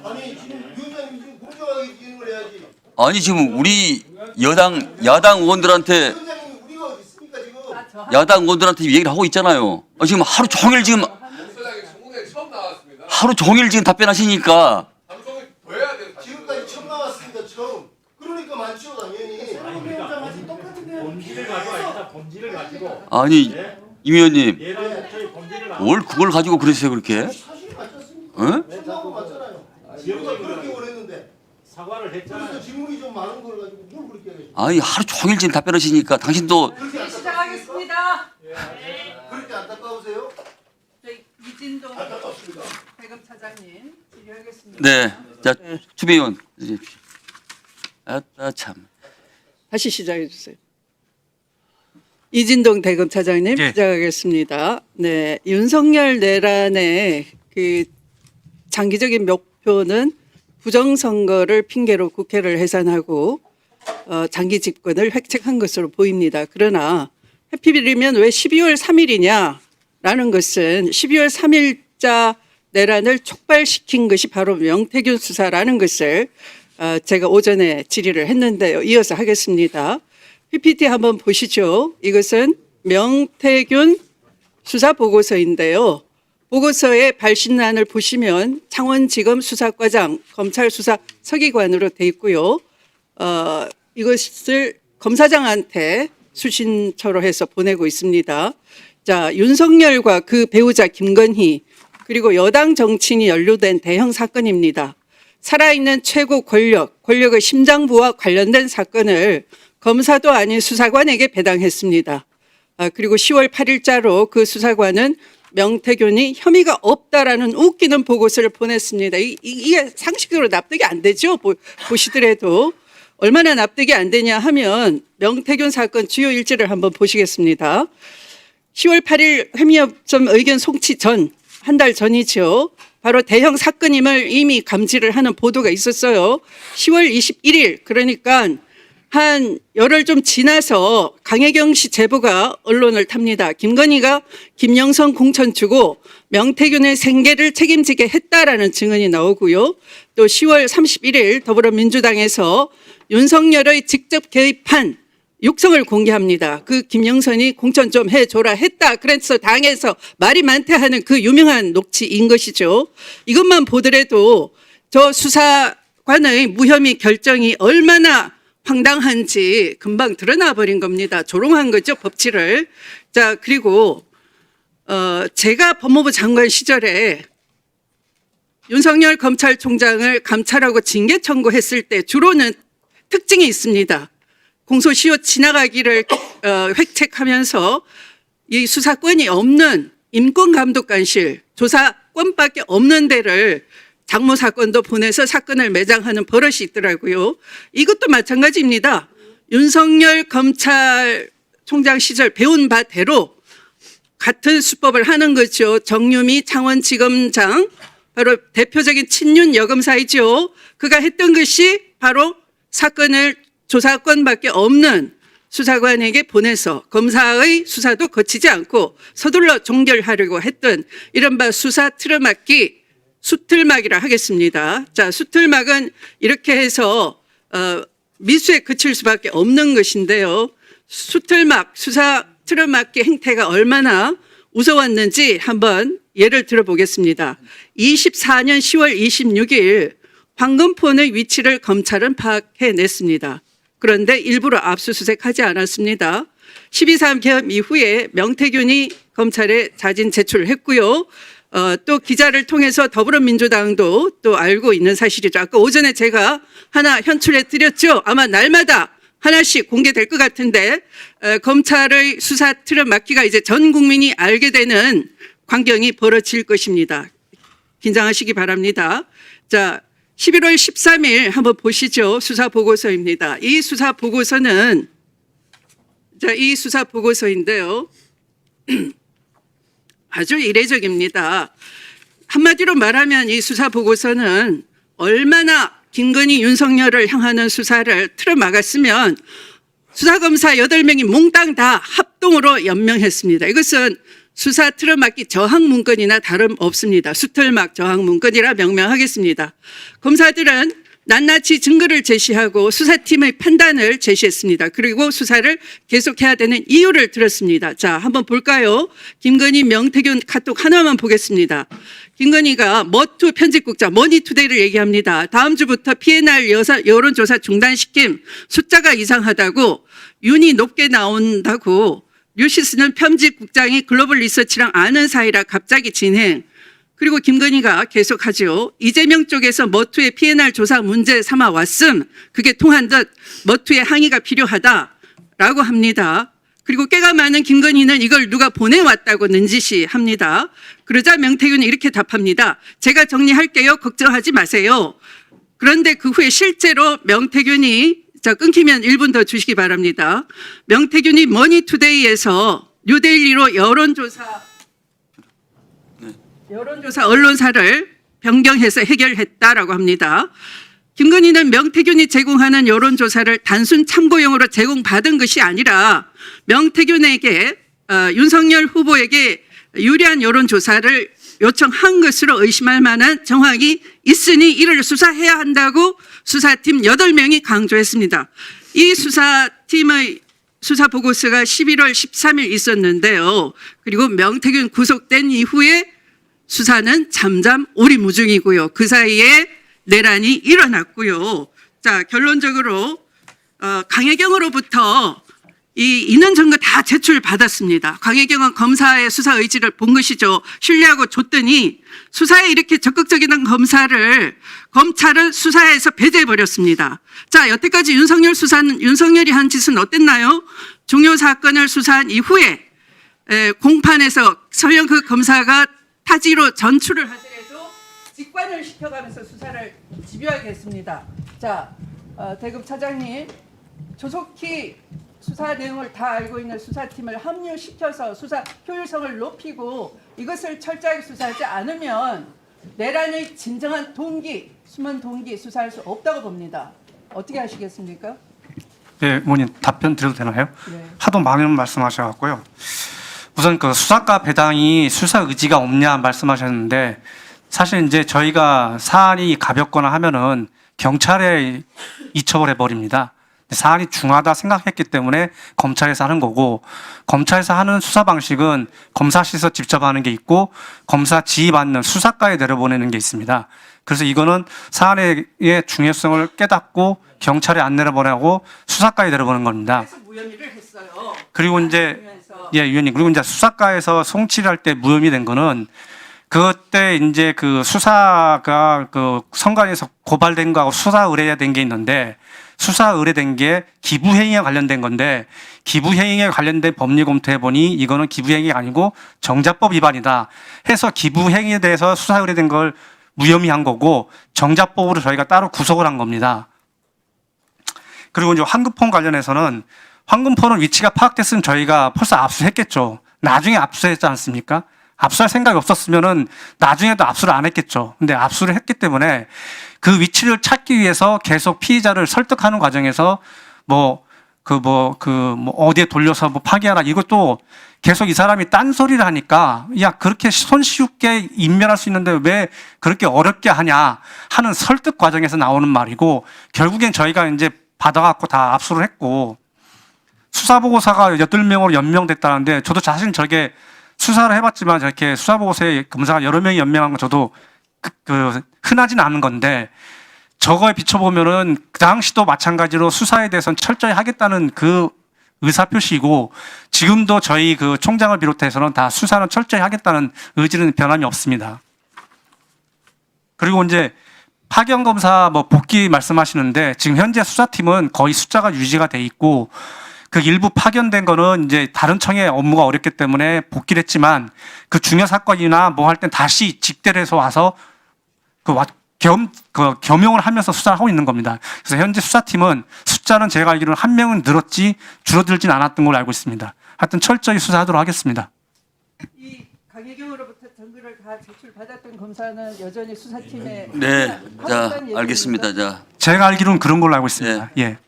아니 지금 위원장님 지금 공정하게 진행을 해야지. 아니 지금 우리 야당 의원들한테 위원장님이 우리가 어디 있습니까 지금? 야당 의원들한테 얘기를 하고 있잖아요. 지금 하루 종일 지금 목사장이 청문회 처음 나왔습니다. 하루 종일 지금 답변하시니까 방송을 더 해야 돼요. 지금까지 처음 나왔습니다 처음. 그러니까 많죠 당연히. 위원장한테 똑같은 내용 본질을 가지고 아니다. 본질을 가지고 아니 임 의원님 예방 목적의 본질을 가지고 뭘 그걸 가지고 그러세요 그렇게? 사실이 맞지 않습니까? 응? 처음 나온 거 맞잖아요. 우리가 그렇게 원했는데. 사과를 그래서 했잖아요. 질문이 좀 많은 걸 가지고 뭘 그렇게 하겠어요? 아니 하루 종일 지금 답변하시니까 당신도 시작하겠습니다. 그렇게 안타까우세요? 저희 이진동 안타깝습니다. 대검차장님 질의하겠습니다. 네. 자 추배 의원 참. 다시 시작해 주세요. 이진동 대검차장님 네. 시작하겠습니다. 네, 윤석열 내란의 그 장기적인 목표는 부정선거를 핑계로 국회를 해산하고 장기 집권을 획책한 것으로 보입니다. 그러나 해필이면 왜 12월 3일이냐라는 것은 12월 3일자 내란을 촉발시킨 것이 바로 명태균 수사라는 것을 제가 오전에 질의를 했는데요. 이어서 하겠습니다. PPT 한번 보시죠. 이것은 명태균 수사 보고서인데요. 보고서의 발신란을 보시면 창원지검 수사과장 검찰 수사 서기관으로 돼 있고요. 이것을 검사장한테 수신처로 해서 보내고 있습니다. 자, 윤석열과 그 배우자 김건희 그리고 여당 정치인이 연루된 대형 사건입니다. 살아있는 최고 권력의 심장부와 관련된 사건을 검사도 아닌 수사관에게 배당했습니다. 그리고 10월 8일자로 그 수사관은 명태균이 혐의가 없다라는 웃기는 보고서를 보냈습니다. 이게 상식적으로 납득이 안 되죠. 보시더라도 얼마나 납득이 안 되냐 하면 명태균 사건 주요 일지를 한번 보시겠습니다. 10월 8일 혐의업점 의견 송치 전, 한 달 전이죠. 바로 대형 사건임을 이미 감지를 하는 보도가 있었어요. 10월 21일 그러니까 한 열흘 좀 지나서 강혜경 씨 제보가 언론을 탑니다. 김건희가 김영선 공천 주고 명태균의 생계를 책임지게 했다라는 증언이 나오고요. 또 10월 31일 더불어민주당에서 윤석열의 직접 개입한 육성을 공개합니다. 그 김영선이 공천 좀 해줘라 했다. 그래서 당에서 말이 많대 하는 그 유명한 녹취인 것이죠. 이것만 보더라도 저 수사관의 무혐의 결정이 얼마나 황당한지 금방 드러나 버린 겁니다. 조롱한 거죠, 법치를. 자, 그리고 제가 법무부 장관 시절에 윤석열 검찰총장을 감찰하고 징계 청구했을 때 주로는 특징이 있습니다. 공소시효 지나가기를 획책하면서 이 수사권이 없는 인권감독관실, 조사권밖에 없는 데를 장모 사건도 보내서 사건을 매장하는 버릇이 있더라고요. 이것도 마찬가지입니다. 윤석열 검찰총장 시절 배운 바대로 같은 수법을 하는 거죠. 정유미 창원지검장, 바로 대표적인 친윤 여검사이죠. 그가 했던 것이 바로 사건을 조사권밖에 없는 수사관에게 보내서 검사의 수사도 거치지 않고 서둘러 종결하려고 했던 이른바 수사 틀어막기, 수틀막이라 하겠습니다. 자, 수틀막은 이렇게 해서 미수에 그칠 수밖에 없는 것인데요. 수틀막, 수사 틀어막기 행태가 얼마나 우스웠는지 한번 예를 들어보겠습니다. 24년 10월 26일 황금폰의 위치를 검찰은 파악해냈습니다. 그런데 일부러 압수수색하지 않았습니다. 12.3 개헌 이후에 명태균이 검찰에 자진 제출했고요. 또 기자를 통해서 더불어민주당도 또 알고 있는 사실이죠. 아까 오전에 제가 하나 현출해 드렸죠. 아마 날마다 하나씩 공개될 것 같은데 검찰의 수사 틀어막기가 이제 전 국민이 알게 되는 광경이 벌어질 것입니다. 긴장하시기 바랍니다. 자, 11월 13일 한번 보시죠. 수사 보고서입니다. 이 수사 보고서는 이 수사 보고서인데요. 아주 이례적입니다. 한마디로 말하면 이 수사 보고서는 얼마나 김건희 윤석열을 향하는 수사를 틀어막았으면 수사검사 8명이 몽땅 다 합동으로 연명했습니다. 이것은 수사 틀어막기 저항 문건이나 다름없습니다. 수틀막 저항 문건이라 명명하겠습니다. 검사들은 낱낱이 증거를 제시하고 수사팀의 판단을 제시했습니다. 그리고 수사를 계속해야 되는 이유를 들었습니다. 자, 한번 볼까요? 김건희, 명태균 카톡 하나만 보겠습니다. 김건희가 머투 편집국장 머니투데이를 얘기합니다. 다음 주부터 PNR 여론조사 중단시킴, 숫자가 이상하다고, 윤이 높게 나온다고, 류시스는 편집국장이 글로벌 리서치랑 아는 사이라 갑자기 진행. 그리고 김건희가 계속하죠. 이재명 쪽에서 머투의 PNR 조사 문제 삼아 왔음. 그게 통한 듯 머투의 항의가 필요하다라고 합니다. 그리고 꽤가 많은 김건희는 이걸 누가 보내왔다고 능지시합니다. 그러자 명태균이 이렇게 답합니다. 제가 정리할게요. 걱정하지 마세요. 그런데 그 후에 실제로 명태균이 끊기면 1분 더 주시기 바랍니다. 명태균이 머니투데이에서 뉴데일리로 여론조사 언론사를 변경해서 해결했다라고 합니다. 김건희는 명태균이 제공하는 여론조사를 단순 참고용으로 제공받은 것이 아니라 명태균에게 윤석열 후보에게 유리한 여론조사를 요청한 것으로 의심할 만한 정황이 있으니 이를 수사해야 한다고 수사팀 8명이 강조했습니다. 이 수사팀의 수사보고서가 11월 13일 있었는데요. 그리고 명태균 구속된 이후에 수사는 잠잠 오리무중이고요. 그 사이에 내란이 일어났고요. 자, 결론적으로 강혜경으로부터 이 있는 증거 다 제출받았습니다. 강혜경은 검사의 수사 의지를 본 것이죠. 신뢰하고 줬더니 수사에 이렇게 적극적인 검찰은 수사에서 배제해버렸습니다. 자, 여태까지 윤석열이 한 짓은 어땠나요? 중요 사건을 수사한 이후에 공판에서 설령 그 검사가 타지로 전출을 하더라도 직관을 시켜가면서 수사를 집요하게 했습니다. 자, 대검 차장님, 조속히 수사 내용을 다 알고 있는 수사팀을 합류시켜서 수사 효율성을 높이고 이것을 철저하게 수사하지 않으면 내란의 진정한 동기, 숨은 동기 수사할 수 없다고 봅니다. 어떻게 하시겠습니까? 네, 의원님 답변 드려도 되나요? 네. 하도 많은 말씀하셔갖고요. 우선 그 수사과 배당이 수사 의지가 없냐 말씀하셨는데 사실 이제 저희가 사안이 가볍거나 하면은 경찰에 이첩을 해버립니다. 사안이 중하다 생각했기 때문에 검찰에서 하는 거고, 검찰에서 하는 수사 방식은 검사실에서 직접 하는 게 있고 검사 지휘받는 수사과에 내려보내는 게 있습니다. 그래서 이거는 사안의 중요성을 깨닫고 경찰에 안 내려보내고 수사과에 내려보는 겁니다. 그래서 무혐의를 했어요. 그리고 이제 위원님, 그리고 이제 수사과에서 송치를 할 때 무혐의 된 거는 그때 이제 그 수사가 그 선관위에서 고발된 거하고 수사 의뢰된 게 있는데, 수사 의뢰된 게 기부행위에 관련된 건데, 기부행위에 관련된 법리 검토해 보니 이거는 기부행위가 아니고 정자법 위반이다 해서 기부행위에 대해서 수사 의뢰된 걸 무혐의한 거고, 정자법으로 저희가 따로 구속을 한 겁니다. 그리고 이제 황금폰 관련해서는 황금폰은 위치가 파악됐으면 저희가 벌써 압수했겠죠. 나중에 압수했지 않습니까? 압수할 생각이 없었으면은 나중에도 압수를 안 했겠죠. 근데 압수를 했기 때문에 그 위치를 찾기 위해서 계속 피의자를 설득하는 과정에서 어디에 돌려서 파기하라, 이것도 계속 이 사람이 딴소리를 하니까 야, 그렇게 손쉽게 인멸할 수 있는데 왜 그렇게 어렵게 하냐 하는 설득 과정에서 나오는 말이고, 결국엔 저희가 이제 받아갖고 다 압수를 했고, 수사보고서가 8명으로 연명됐다는데 저도 사실 저게 수사를 해봤지만 저렇게 수사보고서에 검사가 여러 명이 연명한 건 저도 흔하진 않은 건데, 저거에 비춰보면은 그 당시도 마찬가지로 수사에 대해서는 철저히 하겠다는 그 의사표시이고, 지금도 저희 그 총장을 비롯해서는 다 수사는 철저히 하겠다는 의지는 변함이 없습니다. 그리고 이제 파견검사 복귀 말씀하시는데, 지금 현재 수사팀은 거의 숫자가 유지가 돼 있고, 그 일부 파견된 거는 이제 다른 청의 업무가 어렵기 때문에 복귀를 했지만, 그 중요 사건이나 할 땐 다시 직대를 해서 와서 겸용을 하면서 수사를 하고 있는 겁니다. 그래서 현재 수사팀은 숫자는 제가 알기로는 1명은 늘었지 줄어들진 않았던 걸로 알고 있습니다. 하여튼 철저히 수사하도록 하겠습니다. 이 강혜경으로부터 증거를 다 제출받았던 검사는 여전히 수사팀에 네, 자, 알겠습니다. 자, 제가 알기로는 그런 걸로 알고 있습니다. 네. 예.